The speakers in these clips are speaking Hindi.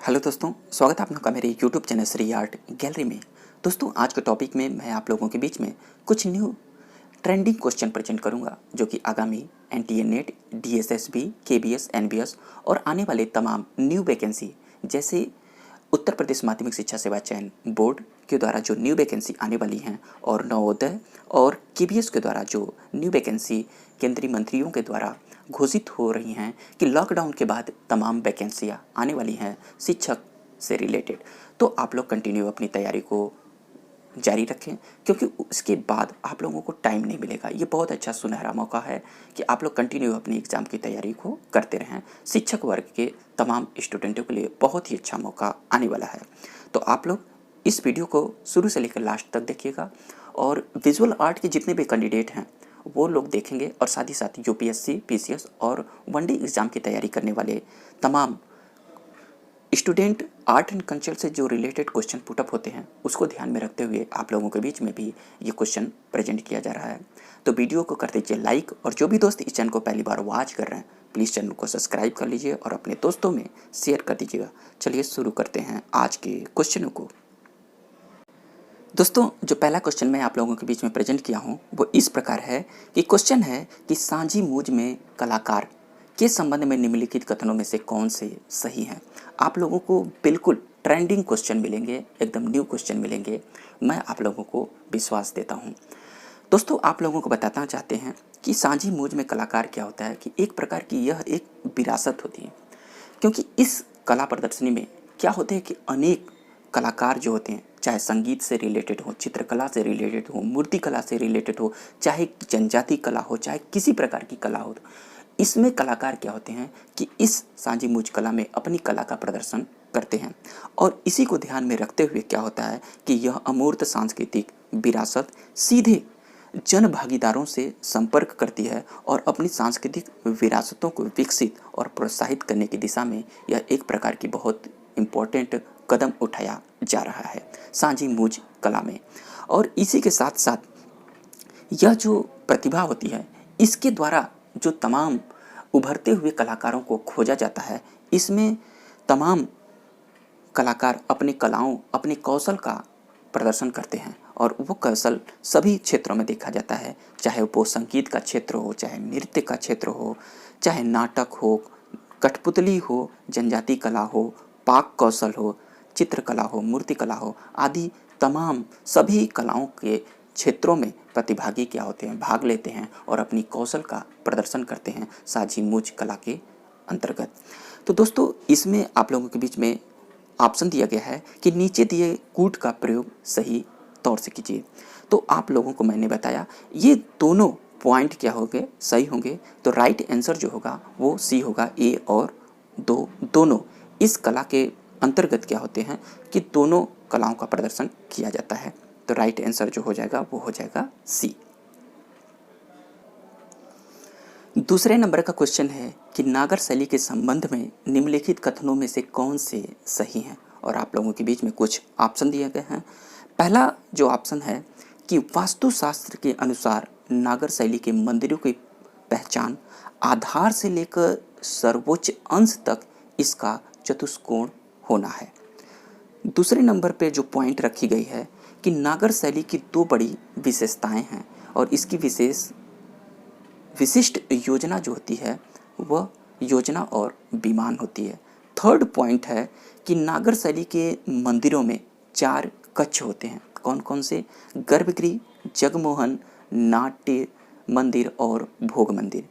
हेलो दोस्तों, स्वागत है आप लोगों का मेरे YouTube channel Shri art gallery में। दोस्तों, आज के टॉपिक में मैं आप लोगों के बीच में कुछ न्यू ट्रेंडिंग क्वेश्चन प्रेजेंट करूंगा जो कि आगामी NTA net, DSSB, KBS, NBS और आने वाले तमाम न्यू वैकेंसी जैसे उत्तर प्रदेश माध्यमिक शिक्षा सेवा चयन बोर्ड के द्वारा जो न्यू वैकेंसी आने वाली हैं और नवोदय और केबीएस के द्वारा जो न्यू वैकेंसी केंद्रीय मंत्रियों के द्वारा घोषित हो रही हैं कि लॉकडाउन के बाद तमाम वैकेंसियाँ आने वाली हैं शिक्षक से रिलेटेड। तो आप लोग कंटिन्यू अपनी तैयारी को जारी रखें क्योंकि उसके बाद आप लोगों को टाइम नहीं मिलेगा। ये बहुत अच्छा सुनहरा मौका है कि आप लोग कंटिन्यू अपनी एग्ज़ाम की तैयारी को करते रहें। शिक्षक वर्ग के तमाम स्टूडेंटों के लिए बहुत ही अच्छा मौका आने वाला है। तो आप लोग इस वीडियो को शुरू से लेकर लास्ट तक देखिएगा और विजुअल आर्ट के जितने भी कैंडिडेट हैं वो लोग देखेंगे और साथ ही साथ यूपीएससी, पीसीएस और वनडे एग्ज़ाम की तैयारी करने वाले तमाम स्टूडेंट आर्ट एंड कल्चर से जो रिलेटेड क्वेश्चन पुटअप होते हैं उसको ध्यान में रखते हुए आप लोगों के बीच में भी ये क्वेश्चन प्रेजेंट किया जा रहा है। तो वीडियो को कर दीजिए लाइक और जो भी दोस्त इस चैनल को पहली बार वॉच कर रहे हैं प्लीज़ चैनल को सब्सक्राइब कर लीजिए और अपने दोस्तों में शेयर कर दीजिएगा। चलिए शुरू करते हैं आज के क्वेश्चनों को। दोस्तों, जो पहला क्वेश्चन मैं आप लोगों के बीच में प्रेजेंट किया हूँ वो इस प्रकार है कि क्वेश्चन है कि सांझी मूझ में कलाकार के संबंध में निम्नलिखित कथनों में से कौन से सही हैं। आप लोगों को बिल्कुल ट्रेंडिंग क्वेश्चन मिलेंगे, एकदम न्यू क्वेश्चन मिलेंगे, मैं आप लोगों को विश्वास देता हूँ। दोस्तों, आप लोगों को बताना चाहते हैं कि सांझी मूझ में कलाकार क्या होता है कि एक प्रकार की यह एक विरासत होती है क्योंकि इस कला प्रदर्शनी में क्या होते हैं कि अनेक कलाकार जो होते हैं, चाहे संगीत से रिलेटेड हो, चित्रकला से रिलेटेड हो, मूर्ति कला से रिलेटेड हो, चाहे जनजाति कला हो, चाहे किसी प्रकार की कला हो, इसमें कलाकार क्या होते हैं कि इस सांझी मूझ कला में अपनी कला का प्रदर्शन करते हैं। और इसी को ध्यान में रखते हुए क्या होता है कि यह अमूर्त सांस्कृतिक विरासत सीधे जन भागीदारों से संपर्क करती है और अपनी सांस्कृतिक विरासतों को विकसित और प्रोत्साहित करने की दिशा में यह एक प्रकार की बहुत इम्पोर्टेंट कदम उठाया जा रहा है सांझी मूझ कला में। और इसी के साथ साथ यह जो प्रतिभा होती है इसके द्वारा जो तमाम उभरते हुए कलाकारों को खोजा जाता है, इसमें तमाम कलाकार अपनी कलाओं, अपने कौशल का प्रदर्शन करते हैं और वो कौशल सभी क्षेत्रों में देखा जाता है, चाहे वो संगीत का क्षेत्र हो, चाहे नृत्य का क्षेत्र हो, चाहे नाटक हो, कठपुतली हो, जनजाति कला हो, पाक कौशल हो, चित्रकला हो, मूर्ति कला हो, आदि तमाम सभी कलाओं के क्षेत्रों में प्रतिभागी क्या होते हैं, भाग लेते हैं और अपनी कौशल का प्रदर्शन करते हैं सांझी मूझ कला के अंतर्गत। तो दोस्तों, इसमें आप लोगों के बीच में ऑप्शन दिया गया है कि नीचे दिए कूट का प्रयोग सही तौर से कीजिए। तो आप लोगों को मैंने बताया ये दोनों पॉइंट क्या होंगे, सही होंगे। तो राइट आंसर जो होगा वो सी होगा। ए और दोनों इस कला के अंतर्गत क्या होते हैं कि दोनों कलाओं का प्रदर्शन किया जाता है। तो राइट आंसर जो हो जाएगा वो हो जाएगा सी। दूसरे नंबर का क्वेश्चन है कि नागर शैली के संबंध में निम्नलिखित कथनों में से कौन से सही हैं और आप लोगों के बीच में कुछ ऑप्शन दिए गए हैं। पहला जो ऑप्शन है कि वास्तुशास्त्र के अनुसार नागर शैली के मंदिरों की पहचान आधार से लेकर सर्वोच्च अंश तक इसका चतुष्कोण होना है। दूसरे नंबर पे जो पॉइंट रखी गई है कि नागर शैली की दो बड़ी विशेषताएं हैं और इसकी विशिष्ट योजना जो होती है वह योजना और विमान होती है। थर्ड पॉइंट है कि नागर शैली के मंदिरों में 4 कक्ष होते हैं। कौन कौन से? गर्भगृह, जगमोहन, नाट्य मंदिर और भोग मंदिर।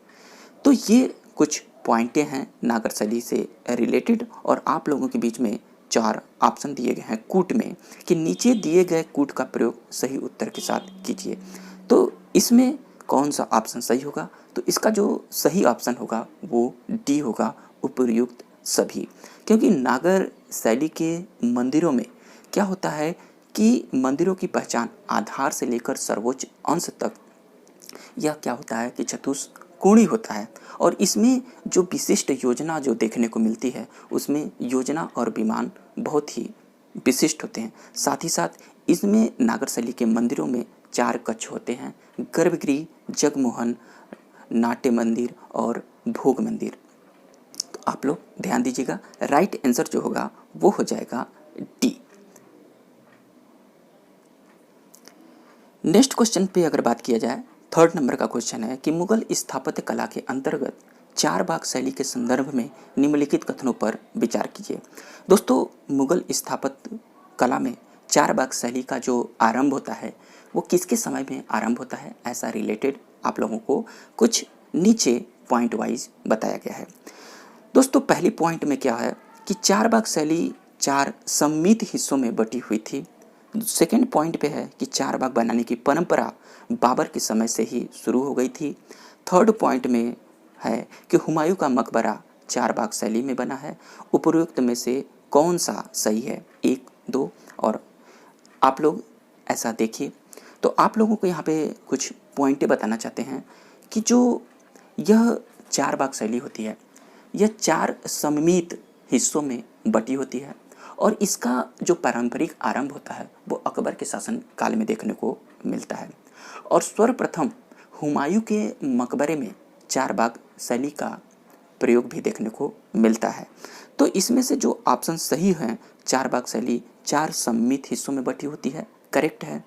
तो ये कुछ पॉइंटें हैं नागर शैली से रिलेटेड और आप लोगों के बीच में 4 ऑप्शन दिए गए हैं कूट में कि नीचे दिए गए कूट का प्रयोग सही उत्तर के साथ कीजिए। तो इसमें कौन सा ऑप्शन सही होगा? तो इसका जो सही ऑप्शन होगा वो डी होगा, उपर्युक्त सभी। क्योंकि नागर शैली के मंदिरों में क्या होता है कि मंदिरों की पहचान आधार से लेकर सर्वोच्च अंश तक यह क्या होता है कि चतुष्कोणीय होता है और इसमें जो विशिष्ट योजना जो देखने को मिलती है उसमें योजना और विमान बहुत ही विशिष्ट होते हैं। साथ ही साथ इसमें नागर शैली के मंदिरों में 4 कक्ष होते हैं, गर्भगृह, जगमोहन, नाट्य मंदिर और भोग मंदिर। तो आप लोग ध्यान दीजिएगा, राइट आंसर जो होगा वो हो जाएगा डी। नेक्स्ट क्वेश्चन पे अगर बात किया जाए, थर्ड नंबर का क्वेश्चन है कि मुगल स्थापत्य कला के अंतर्गत चारबाग शैली के संदर्भ में निम्नलिखित कथनों पर विचार कीजिए। दोस्तों, मुगल स्थापत्य कला में चारबाग शैली का जो आरंभ होता है वो किसके समय में आरंभ होता है, ऐसा रिलेटेड आप लोगों को कुछ नीचे पॉइंट वाइज बताया गया है। दोस्तों, पहली पॉइंट में क्या है कि चारबाग शैली 4 सममित हिस्सों में बटी हुई थी। सेकेंड पॉइंट पे है कि चारबाग बनाने की परंपरा बाबर के समय से ही शुरू हो गई थी। थर्ड पॉइंट में है कि हुमायूं का मकबरा चारबाग शैली में बना है। उपरोक्त में से कौन सा सही है, 1, 2, और आप लोग ऐसा देखिए। तो आप लोगों को यहाँ पे कुछ पॉइंटें बताना चाहते हैं कि जो यह चारबाग शैली होती है यह 4 सममित हिस्सों में बटी होती है और इसका जो पारंपरिक आरंभ होता है वो अकबर के शासन काल में देखने को मिलता है और सर्वप्रथम हुमायूं के मकबरे में चारबाग शैली का प्रयोग भी देखने को मिलता है। तो इसमें से जो ऑप्शन सही है, चारबाग शैली 4 सममित हिस्सों में बटी होती है, करेक्ट है।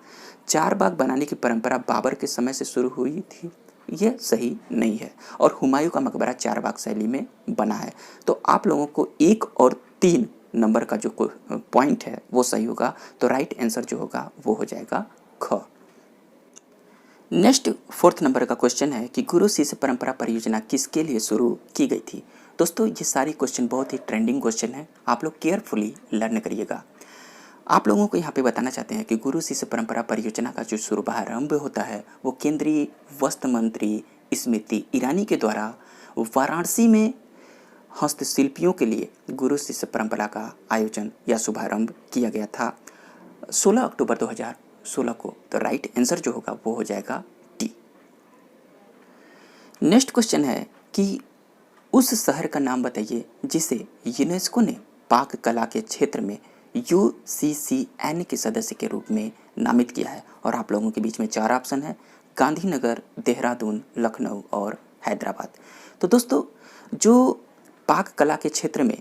चारबाग बनाने की परंपरा बाबर के समय से शुरू हुई थी, यह सही नहीं है। और हुमायूं का मकबरा चारबाग शैली में बना है। तो आप लोगों को 1 और 3 नंबर का जो पॉइंट है वो सही होगा। तो राइट आंसर जो होगा वो हो जाएगा ख। नेक्स्ट 4th नंबर का क्वेश्चन है कि गुरु शिष्य परंपरा परियोजना किसके लिए शुरू की गई थी। दोस्तों, ये सारी क्वेश्चन बहुत ही ट्रेंडिंग क्वेश्चन है, आप लोग केयरफुली लर्न करिएगा। आप लोगों को यहाँ पे बताना चाहते हैं कि गुरु शिष्य परंपरा परियोजना का जो शुभारंभ होता है वो केंद्रीय वस्त्र मंत्री स्मृति ईरानी के द्वारा वाराणसी में हस्तशिल्पियों के लिए गुरु शिष्य परंपरा का आयोजन या शुभारंभ किया गया था 16 अक्टूबर 2016 को। तो राइट आंसर जो होगा वो हो जाएगा डी। नेक्स्ट क्वेश्चन है कि उस शहर का नाम बताइए जिसे यूनेस्को ने पाक कला के क्षेत्र में UCCN के सदस्य के रूप में नामित किया है। और आप लोगों के बीच में 4 ऑप्शन है, गांधीनगर, देहरादून, लखनऊ और हैदराबाद। तो दोस्तों, जो पाक कला के क्षेत्र में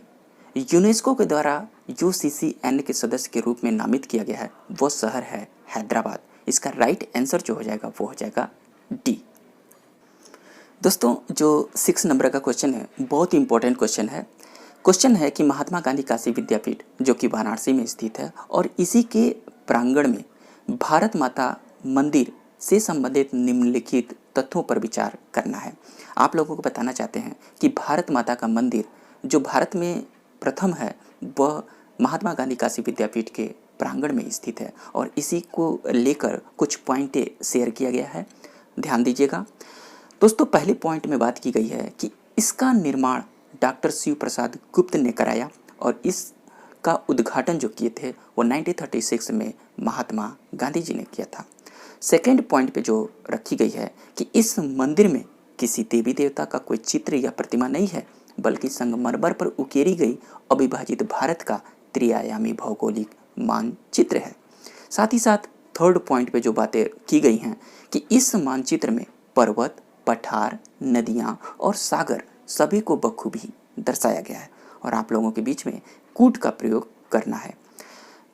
यूनेस्को के द्वारा UCCN के सदस्य के रूप में नामित किया गया है वो शहर है हैदराबाद। इसका राइट आंसर जो हो जाएगा वो हो जाएगा डी। दोस्तों, जो 6 नंबर का क्वेश्चन है बहुत ही इंपॉर्टेंट क्वेश्चन है। क्वेश्चन है कि महात्मा गांधी काशी विद्यापीठ जो कि वाराणसी में स्थित है और इसी के प्रांगण में भारत माता मंदिर से संबंधित निम्नलिखित तथ्यों पर विचार करना है। आप लोगों को बताना चाहते हैं कि भारत माता का मंदिर जो भारत में प्रथम है वह महात्मा गांधी काशी विद्यापीठ के प्रांगण में स्थित है और इसी को लेकर कुछ पॉइंटें शेयर किया गया है, ध्यान दीजिएगा। दोस्तों, पहले पॉइंट में बात की गई है कि इसका निर्माण डॉक्टर शिव प्रसाद गुप्त ने कराया और इसका उद्घाटन जो किए थे वो 1936 में महात्मा गांधी जी ने किया था। सेकेंड पॉइंट पे जो रखी गई है कि इस मंदिर में किसी देवी देवता का कोई चित्र या प्रतिमा नहीं है बल्कि संगमरमर पर उकेरी गई अविभाजित भारत का त्रिआयामी भौगोलिक मानचित्र है। साथ ही साथ थर्ड पॉइंट पे जो बातें की गई हैं कि इस मानचित्र में पर्वत, पठार, नदियाँ और सागर सभी को बखूबी दर्शाया गया है और आप लोगों के बीच में कूट का प्रयोग करना है।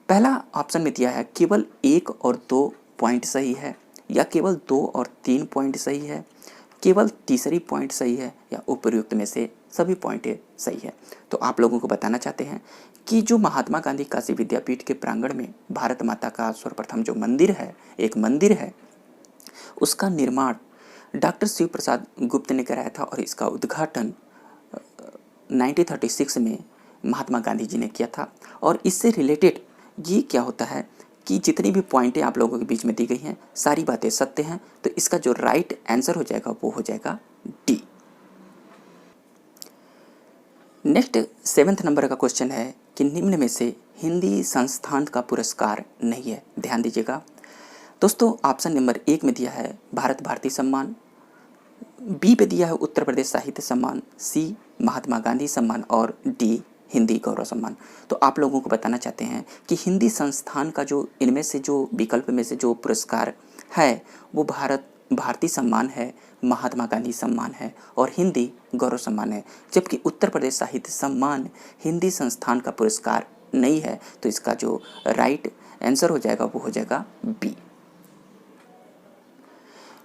पहला ऑप्शन में दिया है केवल 1 और 2 पॉइंट सही है या केवल 2 और 3 पॉइंट सही है, केवल तीसरी पॉइंट सही है या उपयुक्त में से सभी पॉइंटें सही है। तो आप लोगों को बताना चाहते हैं कि जो महात्मा गांधी काशी विद्यापीठ के प्रांगण में भारत माता का सर्वप्रथम जो मंदिर है, एक मंदिर है, उसका निर्माण डॉक्टर शिव प्रसाद गुप्त ने कराया था और इसका उद्घाटन 1936 में महात्मा गांधी जी ने किया था। और इससे रिलेटेड ये क्या होता है कि जितनी भी पॉइंटें आप लोगों के बीच में दी गई हैं सारी बातें सत्य हैं। तो इसका जो राइट आंसर हो जाएगा वो हो जाएगा डी। नेक्स्ट 7th नंबर का क्वेश्चन है कि निम्न में से हिंदी संस्थान का पुरस्कार नहीं है, ध्यान दीजिएगा। दोस्तों, ऑप्शन नंबर 1 में दिया है भारत भारती सम्मान, बी पे दिया है उत्तर प्रदेश साहित्य सम्मान, सी महात्मा गांधी सम्मान और डी हिंदी गौरव सम्मान। तो आप लोगों को बताना चाहते हैं कि हिंदी संस्थान का जो इनमें से जो विकल्प में से जो पुरस्कार है वो भारत भारतीय सम्मान है महात्मा गांधी सम्मान है और हिंदी गौरव सम्मान है। जबकि उत्तर प्रदेश साहित्य सम्मान हिंदी संस्थान का पुरस्कार नहीं है। तो इसका जो राइट आंसर हो जाएगा वो हो जाएगा बी।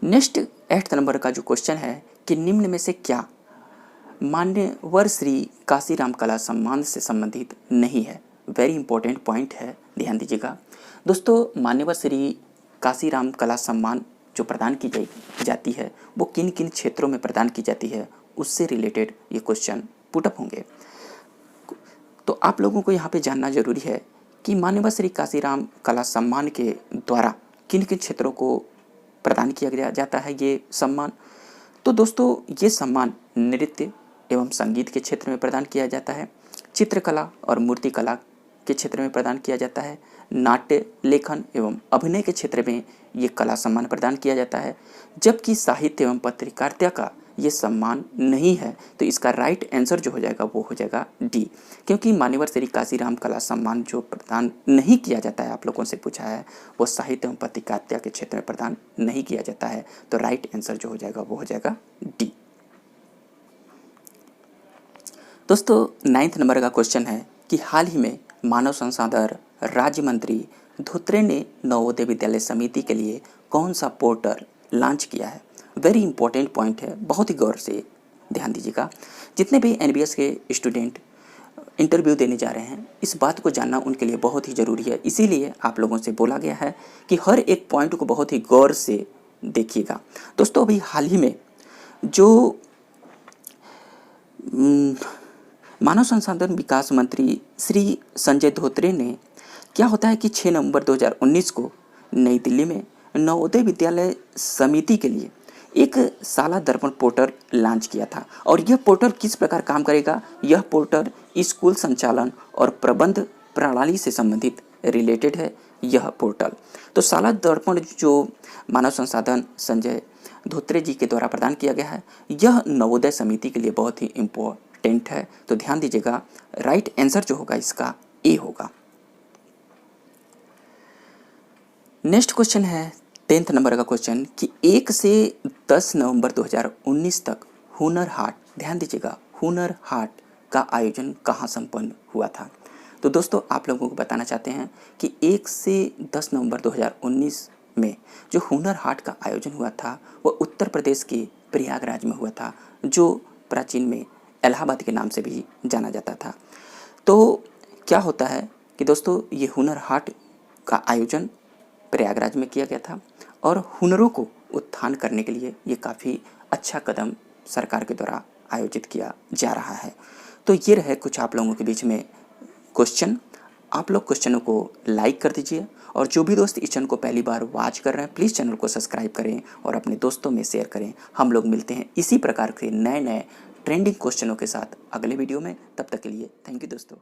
नेक्स्ट 8th नंबर का जो क्वेश्चन है कि निम्न में से क्या मान्यवर श्री काशीराम कला सम्मान से संबंधित नहीं है। वेरी इंपॉर्टेंट पॉइंट है, ध्यान दीजिएगा दोस्तों। मान्यवर श्री काशीराम कला सम्मान जो प्रदान की जाती है वो किन किन क्षेत्रों में प्रदान की जाती है, उससे रिलेटेड ये क्वेश्चन पुटअप होंगे। तो आप लोगों को यहाँ पे जानना जरूरी है कि मान्यवर श्री काशीराम कला सम्मान के द्वारा किन किन क्षेत्रों को प्रदान किया जाता है ये सम्मान। तो दोस्तों ये सम्मान नृत्य एवं संगीत के क्षेत्र में प्रदान किया जाता है, चित्रकला और मूर्तिकला के क्षेत्र में प्रदान किया जाता है, नाट्य लेखन एवं अभिनय के क्षेत्र में ये कला सम्मान प्रदान किया जाता है। जबकि साहित्य एवं पत्रकारिता का ये सम्मान नहीं है। तो इसका राइट आंसर जो हो जाएगा वो हो जाएगा डी, क्योंकि मान्यवर श्री काशीराम कला सम्मान जो प्रदान नहीं किया जाता है, आप लोगों से पूछा है, वो साहित्य एवं पत्रकारिता के क्षेत्र में प्रदान नहीं किया जाता है। तो राइट आंसर जो हो जाएगा वो हो जाएगा डी। दोस्तों 9th नंबर का क्वेश्चन है कि हाल ही में मानव संसाधन राज्य मंत्री धोत्रे ने नवोदय विद्यालय समिति के लिए कौन सा पोर्टल लॉन्च किया है। वेरी इंपॉर्टेंट पॉइंट है, बहुत ही गौर से ध्यान दीजिएगा। जितने भी एनबीएस के स्टूडेंट इंटरव्यू देने जा रहे हैं, इस बात को जानना उनके लिए बहुत ही ज़रूरी है। इसीलिए आप लोगों से बोला गया है कि हर एक पॉइंट को बहुत ही गौर से देखिएगा। दोस्तों अभी हाल ही में जो मानव संसाधन विकास मंत्री श्री संजय धोत्रे ने, क्या होता है कि 6 नवंबर 2019 को नई दिल्ली में नवोदय विद्यालय समिति के लिए एक शाला दर्पण पोर्टल लॉन्च किया था। और यह पोर्टल किस प्रकार काम करेगा, यह पोर्टल स्कूल संचालन और प्रबंध प्रणाली से संबंधित रिलेटेड है यह पोर्टल। तो शाला दर्पण जो मानव संसाधन संजय धोत्रे जी के द्वारा प्रदान किया गया है, यह नवोदय समिति के लिए बहुत ही इम्पोर्टेंट है। तो ध्यान दीजिएगा, राइट आंसर जो होगा इसका ए होगा। नेक्स्ट क्वेश्चन है 10th नंबर का क्वेश्चन कि 1 से 10 नवंबर 2019 तक हुनर हाट, ध्यान दीजिएगा, हुनर हाट का आयोजन कहाँ संपन्न हुआ था। तो दोस्तों आप लोगों को बताना चाहते हैं कि 1 से 10 नवंबर 2019 में जो हुनर हाट का आयोजन हुआ था वह उत्तर प्रदेश के प्रयागराज में हुआ था, जो प्राचीन में इलाहाबाद के नाम से भी जाना जाता था। तो क्या होता है कि दोस्तों ये हुनर हाट का आयोजन प्रयागराज में किया गया था और हुनरों को उत्थान करने के लिए ये काफ़ी अच्छा कदम सरकार के द्वारा आयोजित किया जा रहा है। तो ये रहे कुछ आप लोगों के बीच में क्वेश्चन। आप लोग क्वेश्चनों को लाइक कर दीजिए और जो भी दोस्त इस चैनल को पहली बार वॉच कर रहे हैं प्लीज़ चैनल को सब्सक्राइब करें और अपने दोस्तों में शेयर करें। हम लोग मिलते हैं इसी प्रकार के नए नए ट्रेंडिंग क्वेश्चनों के साथ अगले वीडियो में। तब तक के लिए थैंक यू दोस्तों।